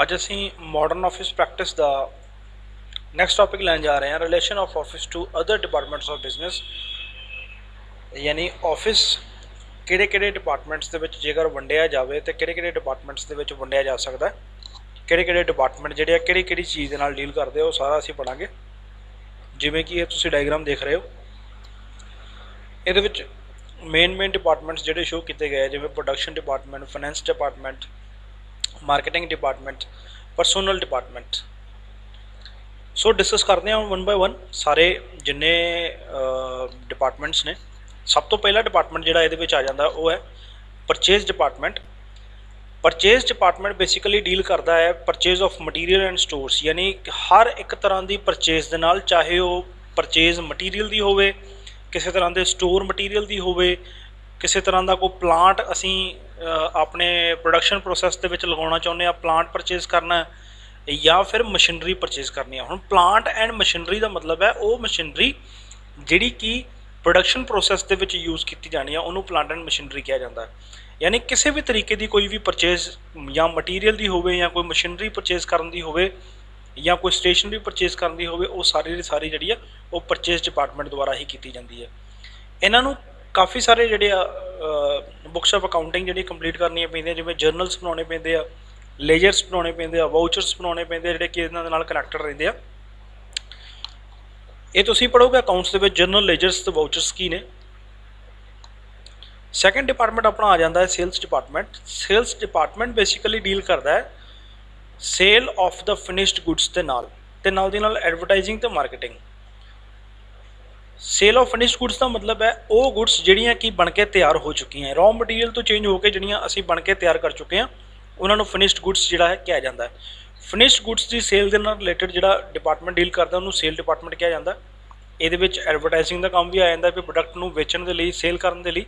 ਅੱਜ ਅਸੀਂ modern office practice ਦਾ ਨੈਕਸਟ ਟॉपिक ਲੈਣ ਜਾ ਰਹੇ ਹਾਂ relation of office to other departments of business. ਯਾਨੀ ਆਫਿਸ ਕਿਹੜੇ ਡਿਪਾਰਟਮੈਂਟਸ ਦੇ ਵਿੱਚ ਜੇਕਰ ਵੰਡਿਆ ਜਾਵੇ ਤੇ ਕਿਹੜੇ ਡਿਪਾਰਟਮੈਂਟਸ ਦੇ ਵਿੱਚ ਵੰਡਿਆ ਜਾ ਸਕਦਾ, ਕਿਹੜੇ ਡਿਪਾਰਟਮੈਂਟ ਜਿਹੜੇ ਆ ਕਿਹੜੀ ਚੀਜ਼ ਦੇ ਨਾਲ ਡੀਲ ਕਰਦੇ ਉਹ ਸਾਰਾ ਅਸੀਂ ਪੜਾਂਗੇ। ਜਿਵੇਂ ਕਿ ਇਹ ਤੁਸੀਂ ਡਾਇਗਰਾਮ ਦੇਖ ਰਹੇ ਹੋ, ਇਹਦੇ ਵਿੱਚ ਮੇਨ डिपार्टमेंट्स ਜਿਹੜੇ ਸ਼ੋ ਕੀਤੇ ਗਏ ਜਿਵੇਂ production department, finance department, marketing department, personnel department. सो डिस्कस करते हैं वन बाय वन सारे जिन्ने डिपार्टमेंट्स ने। सब तो पहला डिपार्टमेंट जिहड़ा इहदे विच आ जांदा वो है purchase department. Purchase department basically deal करता है purchase of material and stores, यानी हर एक तरह की परचेज दे नाल, चाहे वो परचेज मटीरियल की होवे, किसी तरह के स्टोर मटीरियल की होवे, किसी तरह का कोई प्लांट असी अपने प्रोडक्शन प्रोसैस के लगाना चाहुंदे आ, प्लांट परचेज करना या फिर मशीनरी परचेज करनी है। हुण प्लांट एंड मशीनरी का मतलब है वो मशीनरी जिहड़ी कि प्रोडक्शन प्रोसैस के यूज़ की जानी है, उन्होंने प्लांट एंड मशीनरी कहा जाता है। यानी किसी भी तरीके की कोई भी परचेज या मटीरियल की होवे या कोई मशीनरी परचेज करन दी होवे या कोई स्टेशनरी परचेज करन दी होवे, वो सारी की सारी जिहड़ी है वो परचेज डिपार्टमेंट द्वारा ही की जाती है। इन्हों काफ़ी सारे जिहड़े बुक्स ऑफ अकाउंटिंग जिहड़ी कंप्लीट करनियां पैंदियां, जिवें जर्नल्स बनाने पैंदे आ, लेजर्स बनाने पैंदे आ, वाउचर्स बनाने पैंदे जिहड़े कि इहनां दे नाल कनैक्टेड रहिंदे आ। ये तुसीं पढ़ोगे अकाउंट्स दे विच जर्नल, लेजर्स ते वाउचर्स की ने। सैकेंड डिपार्टमेंट अपना आ जाता है sales department. Sales department basically deal करता है sale of the finished goods के नाल दी नाल एडवरटाइजिंग ते marketing. Sale of finished goods का मतलब है वो गुड्स जिहड़ियां कि बन के तैयार हो चुकी हैं, रॉ मटीरियल तो चेंज होकर जिहड़ियां असीं बन के तैयार कर चुके हैं उन्होंने फिनिश्ड गुड्स जिहड़ा है कहा जाता है। फिनिश्ड गुड्स की सेल के नाल रिलेटेड जिहड़ा डिपार्टमेंट डील करता उन्होंने सेल डिपार्टमेंट कहा जाता है। इहदे विच एडवरटाइजिंग का काम भी आ जाता है, भी प्रोडक्ट नूं वेचण दे लई, सेल करन दे लई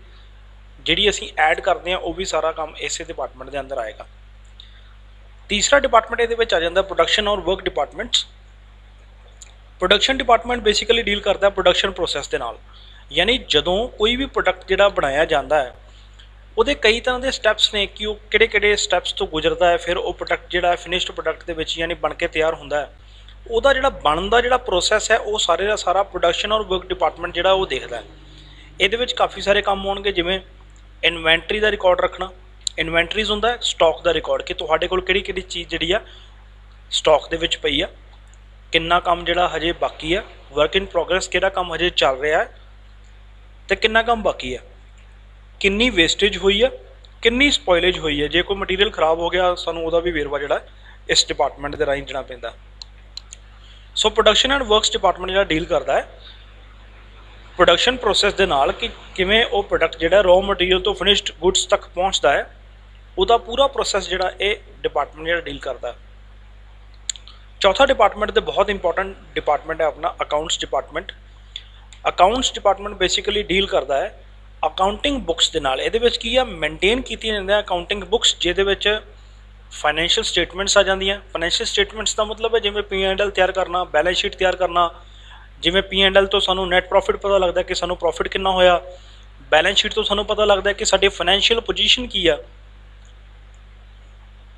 जिहड़ी असीं ऐड करते हैं वो भी सारा काम इस डिपार्टमेंट के अंदर आएगा। तीसरा डिपार्टमेंट इहदे विच आ जाता है प्रोडक्शन और work departments. Production department basically deal करता है प्रोडक्शन प्रोसैस के नाल, यानी जदों कोई भी प्रोडक्ट जिहड़ा बनाया जाता है वो कई तरह के स्टैप्स ने कि वो किहड़े स्टैप्स तो गुजरता है, फिर वो प्रोडक्ट जिहड़ा फिनिश्ड प्रोडक्ट के विच यानी बन के तैयार होंदा है। उहदा जिहड़ा बनन दा जिहड़ा प्रोसैस है वो सारे का सारा प्रोडक्शन और वर्क डिपार्टमेंट जिहड़ा वो देखदा है। इहदे विच काफ़ी सारे काम होणगे, जिवें इन्वेंटरी का रिकॉर्ड रखना। इन्वेंटरीज होंदा है स्टॉक का रिकॉर्ड कि तुहाडे कोल किहड़ी चीज़ जिहड़ी आ स्टॉक दे विच पई आ, किन्ना काम जिहड़ा हजे बाकी है, वर्क इन प्रोग्रेस किहड़ा काम हजे चल रहा है तो किन्ना काम बाकी है, किन्नी वेस्टेज हुई है, किन्नी स्पॉइलेज हुई है। जे कोई मटीरियल खराब हो गया सानू उहदा भी वेरवा जिहड़ा इस डिपार्टमेंट के राही देना पैंदा। So production and works department जिहड़ा डील करता है प्रोडक्शन प्रोसैस दे नाल कि किवें वो प्रोडक्ट जिहड़ा रॉ मटीरियल तो फिनिश्ड गुड्स तक पहुँचता है, उहदा पूरा प्रोसैस जिहड़ा ये डिपार्टमेंट जिहड़ा डील करता है। चौथा डिपार्टमेंट तो बहुत इंपॉर्टेंट डिपार्टमेंट है अपना accounts department. Accounts department basically deal करता है अकाउंटिंग बुक्स के नाल। इहदे विच की है मेनटेन की जाती है अकाउंटिंग बुक्स, जिहदे विच फाइनैंशियल स्टेटमेंट्स आ जांदियां। फाइनैंशियल स्टेटमेंट्स का मतलब है जिवें P&L तैयार करना, बैलेंस शीट तैयार करना। जिवें P&L तो सानू नैट प्रॉफिट पता लगता है कि सानू प्रॉफिट कितना होया, बैलेंस शीट तो सानू पता लगता है कि साडी फाइनैंशियल पोजीशन की है।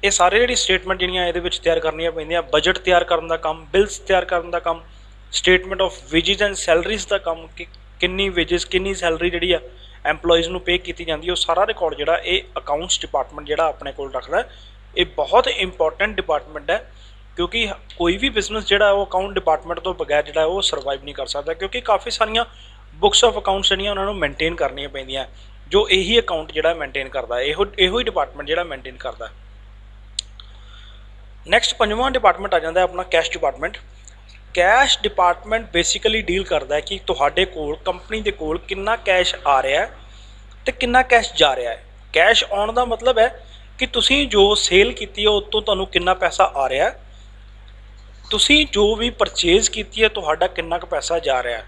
ये सारे जिहड़ी स्टेटमेंट जिहड़ियां इहदे विच तैयार करनियां पैंदियां। बजट तैयार करन दा काम, बिल्स तैयार करन दा काम, statement of wages and salaries का काम कि किन्नी वेजिज किन्नी सैलरी जिहड़ी आ एम्पलॉयज़ नूं पे की जाती है, वो सारा रिकॉर्ड जिहड़ा ये अकाउंट्स डिपार्टमेंट जिहड़ा अपने कोल रखदा है। ये बहुत इंपॉर्टेंट डिपार्टमेंट है क्योंकि कोई भी बिजनेस जिहड़ा वो अकाउंट डिपार्टमेंट तो बगैर जिहड़ा वो सर्वाइव नहीं कर सकता, क्योंकि काफ़ी सारियां बुक्स ऑफ अकाउंट्स जिहड़ियां उन्हां नूं मेनटेन करनियां पैंदियां जो यही अकाउंट जिहड़ा मेनटेन करता है, इहो ही डिपार्टमेंट जिहड़ा मेनटेन करता है। नैक्सट पंजवां डिपार्टमेंट आ जाता है अपना cash department. Cash department basically deal करता है कि तुहाडे कोल कंपनी दे कोल कितना कैश आ रहा है तो कितना कैश जा रहा है। कैश आउण दा मतलब है कि तुसीं जो सेल की है उस तो तुहानूं कितना पैसा आ रहा है, तुसीं जो भी परचेज की है तुहाडा कितना क पैसा जा रहा है।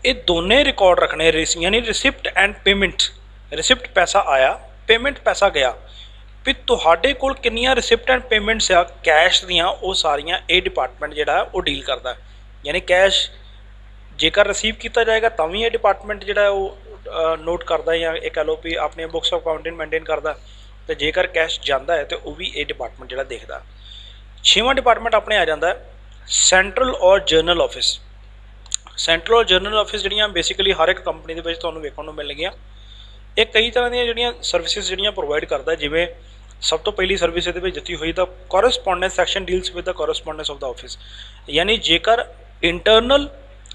ये दोनों रिकॉर्ड रखने, यानी रिसिप्ट एंड पेमेंट। रिसिप्ट पैसा आया, पेमेंट पैसा गया, भी तुहाडे कोल किन्नियां रिसिप्ट एंड पेमेंट्स आ कैश दियां, वो सारियां ये डिपार्टमेंट जिहड़ा वो डील करता है। यानी कैश जेकर रिसीव किया जाएगा तो भी ये डिपार्टमेंट जिहड़ा वो नोट करता है, या एक कह लो भी अपने बुक्स ऑफ अकाउंटिंग मेनटेन करता। तो जेकर कैश जाता है तो वह भी ये डिपार्टमेंट जो देखता। 6वां डिपार्टमेंट अपने आ जाता है सेंट्रल और जरनल ऑफिस। सेंट्रल और जरनल ऑफिस जड़ियाँ बेसिकली हर एक कंपनी के तुहानूं वेखण नूं मिलणगीਆਂ। ये कई तरह दी जड़ियाँ सर्विसिज जड़ियाँ प्रोवाइड करता है, जिवें सब तो पहली सर्विस ये दिती हुई the correspondence section deals with the correspondence of the office. यानी जेकर इंटरनल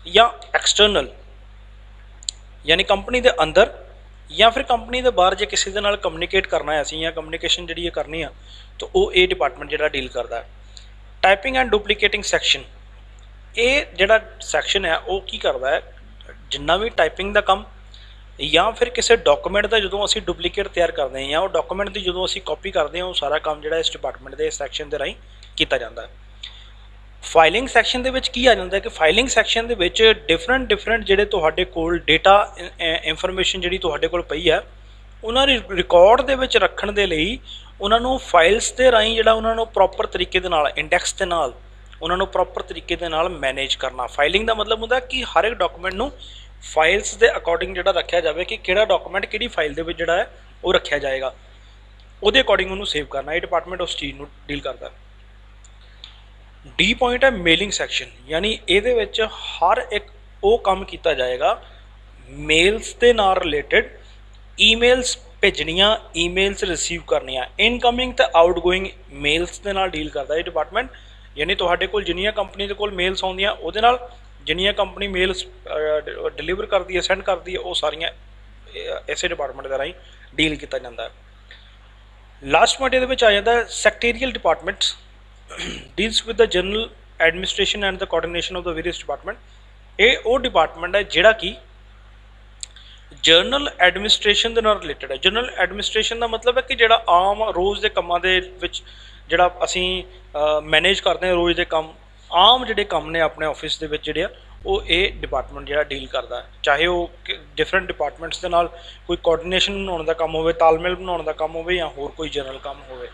या एक्सटर्नल यानी कंपनी के अंदर या फिर कंपनी के बाहर जो किसी के नाल कम्यूनीकेट करना है असीं या कम्यूनीकेशन जी करनी है तो वो ये डिपार्टमेंट जो डील करता है। टाइपिंग एंड डुप्लीकेटिंग सैक्शन, ये जोड़ा सैक्शन है वो की करता है, जिन्ना भी टाइपिंग का काम या फिर किसी डॉक्यूमेंट का जो असी डुप्लीकेट तैयार करते हैं या वो डॉक्यूमेंट की जो असी कॉपी करते हैं वो सारा काम जो इस डिपार्टमेंट के सैक्शन के राही किया जाता है। फाइलिंग सैक्शन के की आ जाता है कि फाइलिंग सैक्शन के डिफरेंट जोड़े तुहाडे कोल डेटा इंफॉर्मेशन जी तुहाडे कोल पई है उन्होंने रिकॉर्ड के रखने के लिए उन्होंने फाइल्स के राही जो उन्होंने प्रॉपर तरीके के नाल इंडैक्स के नाल उन्होंने प्रॉपर तरीके के नाल मैनेज करना। फाइलिंग का मतलब होता कि हर एक डॉक्यूमेंट को फाइल्स के अकॉर्डिंग जो रखा जाए कि किहड़ा डॉक्यूमेंट किहड़ी फाइल के जोड़ा है वो रखा जाएगा, वो अकॉर्डिंग उन्होंने सेव करना। ये डिपार्टमेंट उस चीज़ को डील करता है। डी पॉइंट है मेलिंग सैक्शन, यानी ये हर एक वो काम किया जाएगा मेल्स के नाल रिलेटेड, ईमेल्स भेजनियाँ, ईमेल्स रिसीव करनियाँ, इनकमिंग तो आउटगोइंग मेल्स के नाल डील करता है ये डिपार्टमेंट। यानी तुहाडे कोल जिन्नियां कंपनी के कोल मेल्स आउंदियां उहदे नाल जिन्नियां कंपनी मेल्स डिलीवर करती है सेंड करती है वो सारियां इस डिपार्टमेंट के राही डील किया जाता है। लास्ट पॉइंट ये आ जाता है secretarial department deals with the general administration and the coordination of the various department. ये वो डिपार्टमेंट है जिहड़ा कि जरनल एडमिनिस्ट्रेशन के नाल रिलेटेड है। जनरल एडमिनिस्ट्रेशन का मतलब है कि जिहड़ा आम रोज़ के कामां दे विच जिहड़ा असीं मैनेज करते हैं रोज़ के काम, आम जिहड़े काम ने अपने ऑफिस के विच जिहड़े वो ये डिपार्टमेंट जिहड़ा डील करता है। चाहे वो डिफरेंट डिपार्टमेंट्स के नाल कोई कोऑर्डिनेशन बनाने का काम होवे, तालमेल बनाने का काम होवे या होर कोई जनरल काम होवे।